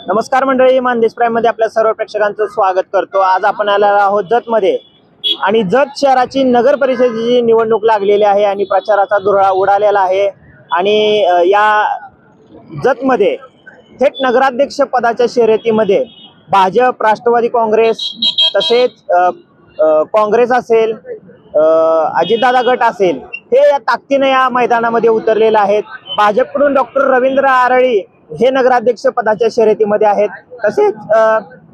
नमस्कार मंडळी, मानदेश प्राईम मध्ये आपल्या सर्व प्रेक्षकांचं स्वागत करतो। आज आपण आलेलो आहोत जत मध्ये आणि जत शहराची नगर परिषदेची निवडणूक लागलेली आहे आणि प्रचाराचा धुरळा उडालेला आहे। आणि या जत मध्ये थेट नगराध्यक्ष पदाच्या शर्यतीमध्ये भाजप, राष्ट्रवादी काँग्रेस तसेच काँग्रेस असेल, अजितदादा गट असेल, हे या ताकदीने या मैदानामध्ये उतरलेले आहेत। भाजपकडून डॉक्टर रवींद्र आरळी हे नगराध्यक्ष पदाच्या शर्यतीमध्ये आहेत। तसेच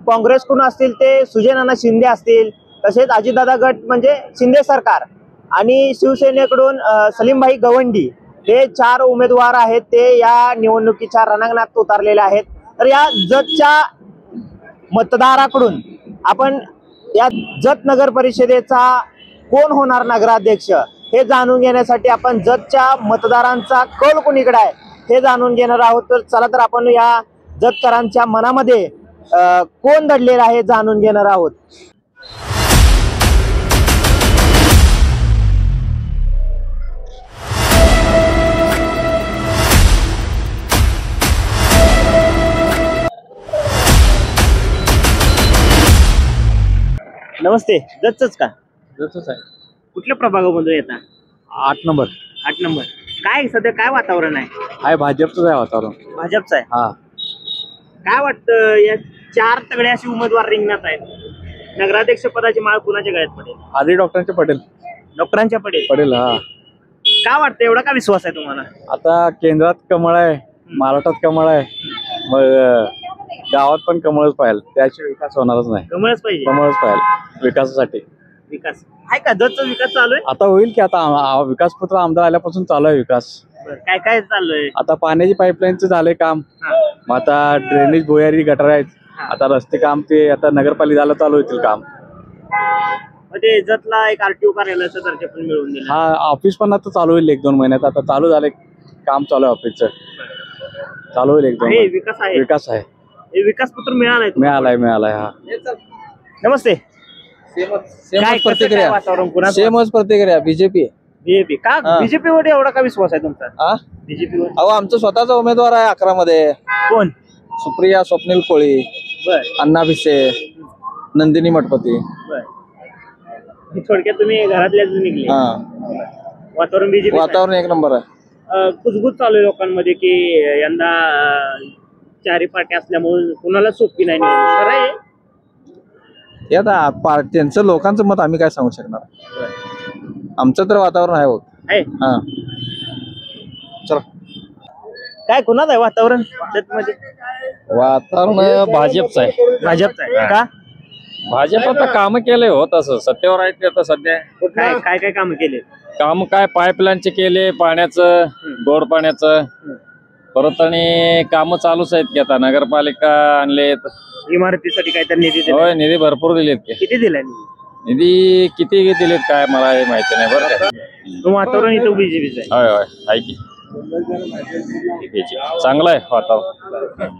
काँग्रेसकडून असतील ते सुजय नाना शिंदे असतील, तसेच अजितदादा गट म्हणजे शिंदे सरकार आणि शिवसेनेकडून सलीमभाई गवंडी हे 4 उमेदवार आहेत, ते या निवडणुकीच्या रणांगणात उतरलेले आहेत। तर या जतच्या मतदाराकडून आपण या जत नगर परिषदेचा कोण होणार नगराध्यक्ष हे जाणून घेण्यासाठी आपण जतच्या मतदारांचा कल कोणीकडे आहे हे जाणून घेणार आहोत। तर चला तर आपण या जतकरांच्या मनामध्ये कोण दडलेला आहे जाणून घेणार आहोत। नमस्ते, जतच का? जतच आहे। कुठल्या प्रभागामधून येता? 8 नंबर 8 नंबर। काय सध्या काय वातावरण आहे? भाजपचं आहे वातावरण। भाजपचं आहे। हा, काय वाटतं या 4 तगडे असे उमेदवार रिंगणात आहेत, नगराध्यक्ष पदाची माळ कुणाच्या गळ्यात पडेल? आधी डॉक्टरांचे पटेल डॉक्टरांच्या पडेल। पडेल। हा, काय वाटतं, एवढा का विश्वास आहे तुम्हाला? आता केंद्रात कमळ आहे, महाराष्ट्रात कमळ आहे, मग गावात पण कमळच पाहिजे, त्याशिवाय विकास होणारच नाही। कमळच पाहिजे, कमळच पाहिजे विकासासाठी। विकास आहे का? जतचा विकास चालू आहे? आता होईल की, आता विकास पत्र आमदार आल्यापासून चालू आहे विकास। काय काय चाललंय? आता पाण्याची पाईपलाईनचं झालंय काम, मग आता ड्रेनेज भुयारी गटार आहेत, आता रस्ते काम ते आता नगरपालिकेला चालू होतील काम। म्हणजे जतला एक आरटीओ कार्यालयाचा दर्जा पण मिळवून दिला। हा, ऑफिस पण आता चालू होईल 1-2 महिन्यात, आता चालू झालंय काम, चालू आहे ऑफिसचं, चालू होईल 1-2 महिन्यात। विकास आहे, विकास आहे, हे विकास पत्र मिळालंय? मिळालाय। हा, नमस्ते। सेमच प्रतिक्रिया, सेमच प्रतिक्रिया बीजेपी। बीजेपी का? बीजेपी वर एवढा का विश्वास आहे तुमचा? बीजेपी वर? अहो, आमचा स्वतःचा उमेदवार आहे 11 मध्ये। कोण? सुप्रिया स्वप्नील कोळी, अण्णा भिसे, नंदिनी मठपती। थोडक्यात तुम्ही घरातल्याच निघले। वातावरण बीजेपी, वातावरण 1 नंबर आहे। कुजबूज चालू आहे लोकांमध्ये की यंदा 4 पार्टी असल्यामुळे कुणाला सोपी नाही निवडणूक। खरं आहे? आता त्यांचं लोकांचं मत आम्ही काय सांगू शकणार, आमचं तर वातावरण आहे बघ। हा, चला। काय कुणाचं आहे वातावरण जतमध्ये? वातावरण भाजपचं आहे। भाजपचं आहे का? भाजप आता काम केले हो, तसं सत्तेवर आहे ते आता सध्या। काय काय काय काम केले? काम काय, पाईपलाईनचे केले, पाण्याचं, गोड पाण्याचं, परत आणि काम चालूच आहेत की। आता नगरपालिका आणलेत, इमारतीसाठी काय तर निधी दिला? होय, निधी भरपूर दिलेत की। किती दिलाय निधी किती दिलेत काय मला हे माहिती नाही बरं का। वातावरण इथं बीजेपीचं आहे? होय होय, आहे की चांगलं आहे वातावरण।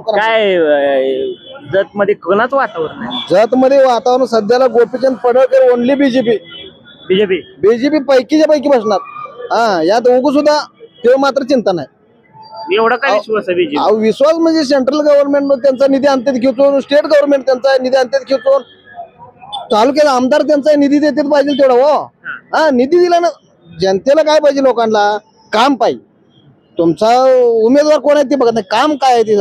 काय जत मध्ये कोणाचं वातावरण आहे? जत मध्ये वातावरण सध्याला गोपीचंद पडळकर ओनली बीजेपी पैकीच्या पैकी बसणार। हा, यात उगू सुद्धा ते मात्र चिंता नाही। एवढा काय विश्वास आहे बीजेपी? विश्वास म्हणजे सेंट्रल गव्हर्नमेंट त्यांचा निधी आणतात घेऊन, स्टेट गव्हर्नमेंट त्यांचा निधी आणतात घेऊन, तालुक्याला आमदार त्यांचा निधी देतात पाहिजे तेवढा। हो, हा, निधी दिला ना, जनतेला काय पाहिजे, लोकांना काम पाहिजे। तुमचा उमेदवार कोण आहे ते बघत नाही, काम काय आहे ते,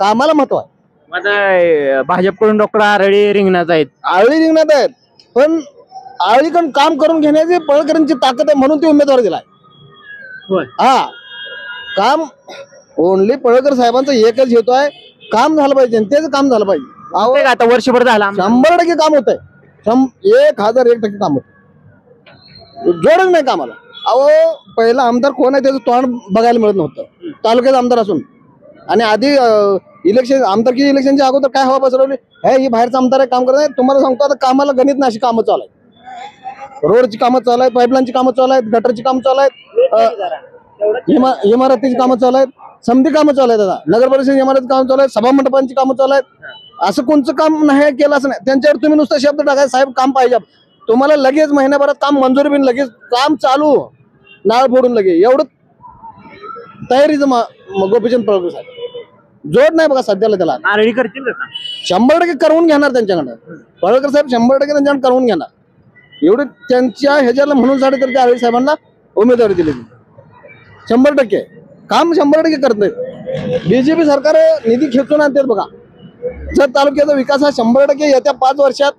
कामाला महत्व आहे। आता भाजपकडून डॉक्टर आरळी रिंगणात आहेत। आळी रिंगणात आहेत, पण आळीकडून काम करून घेण्याची पळकरांची ताकद आहे म्हणून ते उमेदवार दिलाय। हा, काम ओनली पळकर साहेबांचं एकच हेतू आहे, काम झालं पाहिजे, जनतेचं काम झालं पाहिजे। आता वर्षभर झाला 100% काम होत आहे, 1001% काम होत, जोडच नाही कामाला। अहो, पहिला आमदार कोण आहे त्याचं तोंड बघायला मिळत नव्हतं, तालुक्यात आमदार असून। आणि आधी आमदारकी इलेक्शनच्या अगोदर काय हवा पसरवली, ही बाहेरचा आमदार आहे, काम करत नाही। तुम्हाला सांगतो, आता कामाला गणित नाही अशी कामं चालू आहेत, रोडची कामं चालू आहेत, पाईपलाईनची कामं चालू आहेत, गटरची कामं चालू आहेत, इमारतीची कामं चालू आहेत, समधी कामं चालू आहेत, आता नगर परिषद इमारत काम चालू आहेत, सभा मंडपांची कामं चालू आहेत। असं कोणचं काम नाही केलं असं नाही, त्यांच्यावर तुम्ही नुसतं शब्द टाकाय, साहेब काम पाहिजे, तुम्हाला लगेच महिन्याभरात काम मंजुरी बिन लगेच काम चालू, नाळ फोडून लगे एवढं तयारीचं गोपीचंद पडळकर साहेब जोड नाही बघा सध्याला त्याला. आरळी करतील का? 100% करवून घेणार त्यांच्याकडे. पडळकर साहेब 100% त्यांच्याकडे करवून घेणार. एवढे त्यांच्या ह्याच्याला म्हणून साठी तर त्या आरळी साहेबांना उमेदवारी दिली. 100% काम 100% करत नाहीत. बीजेपी सरकार निधी खेचून आणतात बघा. जर तालुक्याचा विकास हा 100% येत्या 5 वर्षात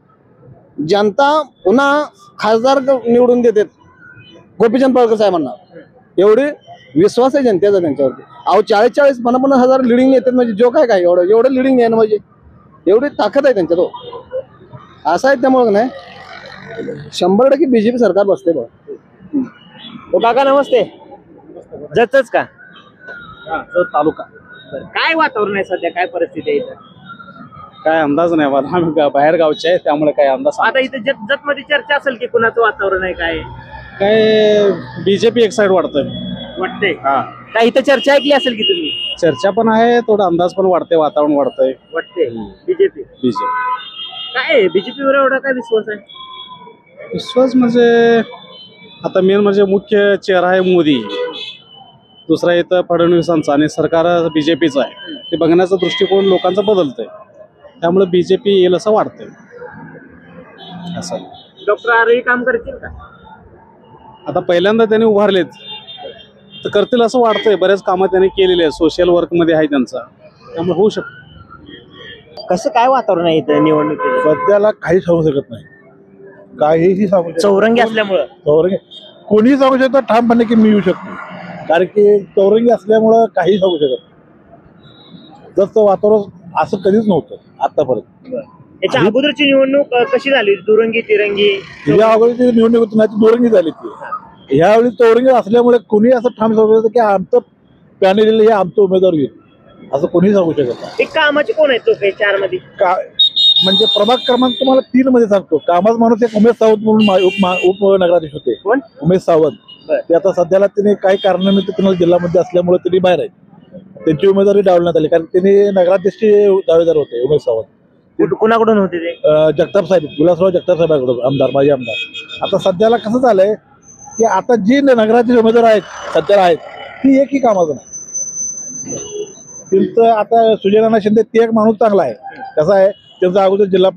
जनता पुन्हा खासदार निवडून देतात गोपीचंद पडळकर साहेबांना. एवढे विश्वास आहे जनतेचा त्यांच्यावरती. अहो 40-50 हजार लिडिंग येतात म्हणजे जो काय एवढं लिडिंग आहे ना, म्हणजे एवढी ताकद आहे त्यांच्यात. असं आहे त्यामुळे नाही 100% बीजेपी सरकार बसते बघ. काका नमस्ते. जतच का तालुका काय वातावरण आहे सध्या, काय परिस्थिती आहे इथं? काय अंदाज नाही मला. आम्ही बाहेर गावचे आहे त्यामुळे काय अंदाज. आता इथं जत मध्ये चर्चा असेल की कुणाचं वातावरण आहे काय काय बीजेपी एक साइड वाढतंय वाटतंय? काय इथं चर्चा ऐकली असेल की तुम्ही? चर्चा पण आहे, थोडा अंदाज पण वाढते, वातावरण वाढतंय. वाटते बीजेपी. काय बीजेपी वर एवढा काय विश्वास आहे? विश्वास म्हणजे आता मेन म्हणजे मुख्य चेहरा आहे मोदी, दुसरा इथं फडणवीसांचा आणि सरकार बीजेपीचं आहे. ते बघण्याचा दृष्टिकोन लोकांचा बदलतोय, त्यामुळे बीजेपी येईल असं वाटतंय. असं डॉक्टर आरळी काम करतील का? आता पहिल्यांदा त्यांनी उभारलेत तर करतील असं वाटतंय. बरेच कामं त्यांनी केलेली आहेत, सोशल वर्क मध्ये आहे त्यांचा, त्यामुळे होऊ शकतं. कसं काय वातावरण आहे इथं निवडणुकीत? सध्याला काही सांगू शकत नाही, काहीही सांगू शकत चौरंगी असल्यामुळं चौरंगी कोणीही सांगू शकतो ठामपणे की मी येऊ शकतो, कारण की चौरंगी असल्यामुळं काही सांगू शकत नाही. जसं वातावरण असं कधीच नव्हतं आतापर्यंत. याच्या अगोदरची निवडणूक कशी झाली? दुरंगी तिरंगी? या अगोदरची निवडणूक होती नाही ती दोरंगी झाली ती. ह्यावेळी चौरंगी असल्यामुळे कोणी असं ठाम सांगू शकतं की आमचं पॅनल हे आमचं उमेदवार घेईल असं कोणीही सांगू शकत नाही. ते कामाचे कोण आहेत तो 4 मध्ये? का म्हणजे प्रभाग क्रमांक तुम्हाला 3 मध्ये सांगतो. कामाचा माणूस एक उमेश सावंत म्हणून उपनगराधीश होते. कोण? उमेश सावंत. ते आता सध्याला त्यांनी काही कारणानिमित्त त्यांना जिल्ह्यामध्ये असल्यामुळे त्यांनी बाहेर आहेत. त्यांची उमेदवारी डावलण्यात आली कारण त्यांनी नगराध्यक्षचे दावेदार होते उमेश सावंत. कुणाकडून होते ते? जगताप साहेब, विलासराव जगताप साहेबांकडून आमदार, माजी आमदार. आता सध्याला कसं झालंय की आता जी नगराध्यक्ष उमेदवार आहेत सध्याला आहेत ती एकही कामाचं नाही. त्यांचं आता सुजयनाना शिंदे ते एक माणूस चांगला आहे. कसं आहे त्यांचं अगोदर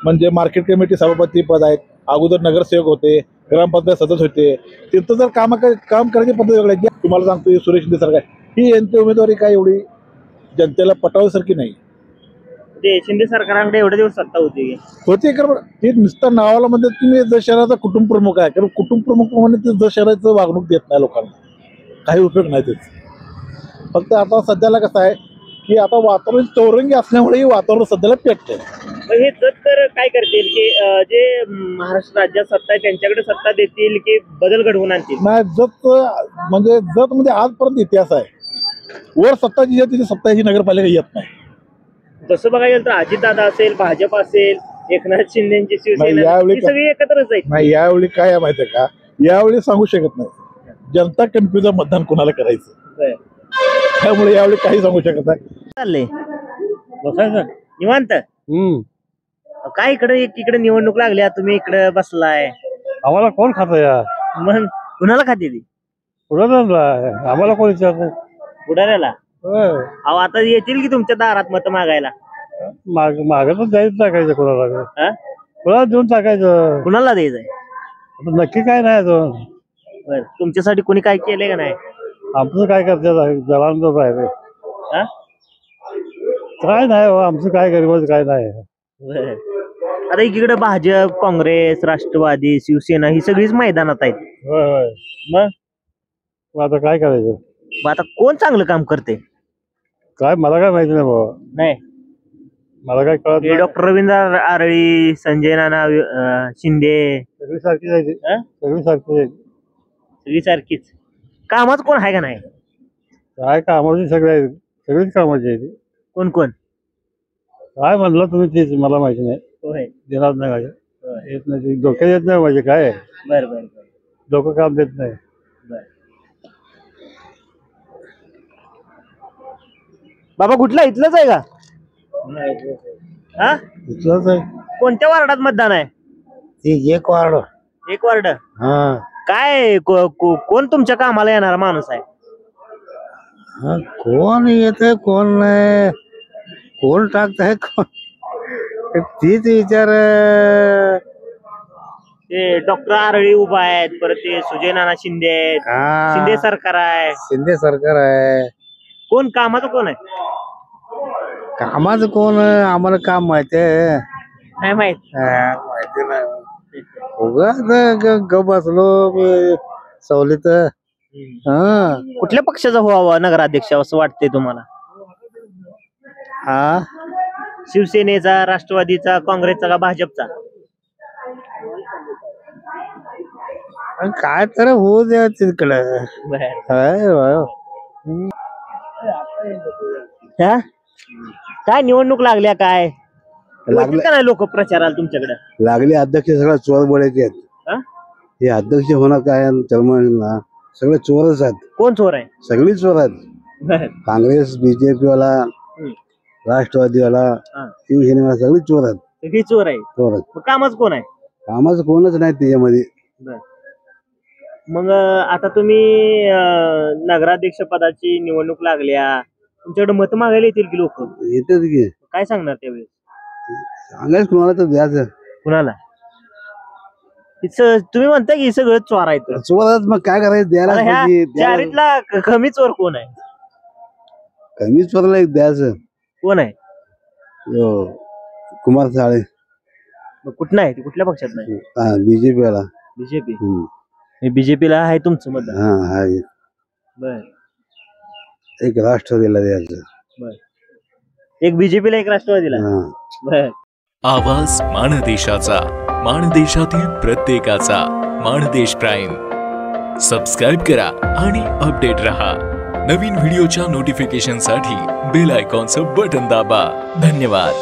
म्हणजे मार्केट कमिटी सभापती पद आहेत, अगोदर नगरसेवक होते, ग्रामपंचायत सदस्य होते. त्यांचं जर काम करायची पद्धत वेगळी आहे. तुम्हाला सांगतो सुरेश शिंदे सरकार ही यांची उमेदवारी काय एवढी जनतेला पटावसारखी नाही. ते शिंदे सरकारांकडे एवढे दिवस सत्ता होती कारण ते नुसतं नावाला म्हणजे तुम्ही जर शहराचा कुटुंब प्रमुख आहे, कारण कुटुंब प्रमुख म्हणजे ते जर शहराचं वागणूक देत नाही लोकांना, काही उपयोग नाही त्याच. फक्त आता सध्याला कसं आहे की आता वातावरण चौरंगी असल्यामुळे वातावरण सध्याला पेटतंय. हे जत तर काय करतील की जे महाराष्ट्र राज्यात सत्ता आहे त्यांच्याकडे सत्ता देतील की बदल घडवून आणतील? नाही, जत म्हणजे आजपर्यंत इतिहास आहे वर सत्ता जी आहे त्याची सत्ता ही नगरपालिका येत नाही. तसं बघायला गेलं तर अजितदादा असेल, भाजप असेल, एकनाथ शिंदेची शिवसेना, यावेळी ही सगळी एकत्रच आहेत. नाही, यावेळी काय आहे माहितीये का, यावेळी सांगू शकत नाही. जनता कन्फ्युज मतदान कोणाला करायचं, त्यामुळे यावेळी काही सांगू शकत नाही. चाललंय निवांत. काय इकडे निवडणूक लागल्या, तुम्ही इकडे बसलाय, आम्हाला कोण खात या? मग कुणाला खाते ती? आम्हाला कोण विचारत बुडाऱ्याला? अहो आता येतील की तुमच्या दारात मत मागायला? मागं जायचं टाकायचं कोणाला, हा? कोणाला देऊन टाकायचं. कुणाला द्यायचंय? नक्की काय नाही अजून. बरं, तुमच्यासाठी कोणी काय केलंय का नाही? आमचं काय करते जवान आहे हा? काय नाही हो, आमचं काय गरीबाचं काय नाही. बरं. आता एकीकडे भाजप, काँग्रेस, राष्ट्रवादी, शिवसेना ही सगळीच मैदानात आहेत. होय होय. मग आता काय करायचं? आता कोण चांगलं काम करते? काय मला काय माहिती नाही बाबा, नाही मला काय कळत नाही. डॉक्टर रवींद्र आरळी, संजय नाना शिंदे, सगळी सारखीच आहे ती. सगळी सारखीच आहे, सगळी सारखीच. कामाच कोण आहे का नाही? काय कामाची सगळीच कामाची आहे ती. कोण कोण? काय म्हणलं तुम्ही तीच मला माहिती नाही. होय. देणार नाही माझ्या, येत नाही, डोक्यात येत नाही माझे. काय बर बर बर. डोकं काम देत नाही. बाबा कुठला इथलंच आहे का? हा? इथलंच आहे. कोणत्या वार्डात मतदान आहे? एक वार्ड. एक वार्ड. हा. काय कोण तुमच्या कामाला येणारा माणूस आहे? कोण येतंय कोण नाही, कोण टाकताय कोण, तीच विचार. ते डॉक्टर आरळी उभा आहेत, परत ते सुजय नाना शिंदे आहेत, शिंदे सरकार आहे. शिंदे सरकार आहे. कोण कामाचं कोण आहे? कामाचं कोण आम्हाला काम माहिती आहे? नाही माहित. माहिती नाही. उगाच ग बसलो मी सवलीत. कुठल्या पक्षाचा व्हावा नगराध्यक्ष असं वाटतंय तुम्हाला? हा, शिवसेनेचा, राष्ट्रवादीचा, काँग्रेसचा का भाजपचा? काय तर होऊ द्या तिकडं. हा? काय निवडणूक लागल्या काय का नाही लोक प्रचाराला तुमच्याकडे? लागले अध्यक्ष सगळं चोर बोलायचे आहेत. हे अध्यक्ष होणार काय ना, सगळे चोरच आहेत. कोण चोर आहे? सगळी चोर आहेत. काँग्रेस, बीजेपी वाला, राष्ट्रवादीवाला, शिवसेनेवाला सगळी चोर आहेत. सगळी चोर आहे. चोर आहेत. कामच कोण आहे? कामाचं कोणच नाही त्याच्यामध्ये. मग आता तुम्ही नगराध्यक्ष पदाची निवडणूक लागल्या, तुमच्याकडे मत मागायला येतील की लोक? येतेच की. काय सांगणार त्यावेळेस? सांगायच कुणाला तर द्यायचं. कुणाला? तुम्ही म्हणता की सगळं चोर आहे. चोर मग काय करायचं, द्यायला. चारीतला कमी चोर कोण आहे? कमी चोरला एक द्यायचं. कोण आहे? कुमार साळे. कुठं आहे? कुठल्या पक्षात नाही? बीजेपी वाला. बीजेपी. बीजेपीला आहे तुमचं मत? बर. एक राष्ट्रवादीला द्यायचं. बर. एक बीजेपीला, एक राष्ट्रवादीला. बर. आवाज माणदेशाचा, माणदेशातील प्रत्येकाचा. माणदेश प्राईम सबस्क्राईब करा आणि अपडेट रहा. नवीन व्हिडिओच्या नोटिफिकेशनसाठी बेल आयकॉनचं बटन दाबा. धन्यवाद.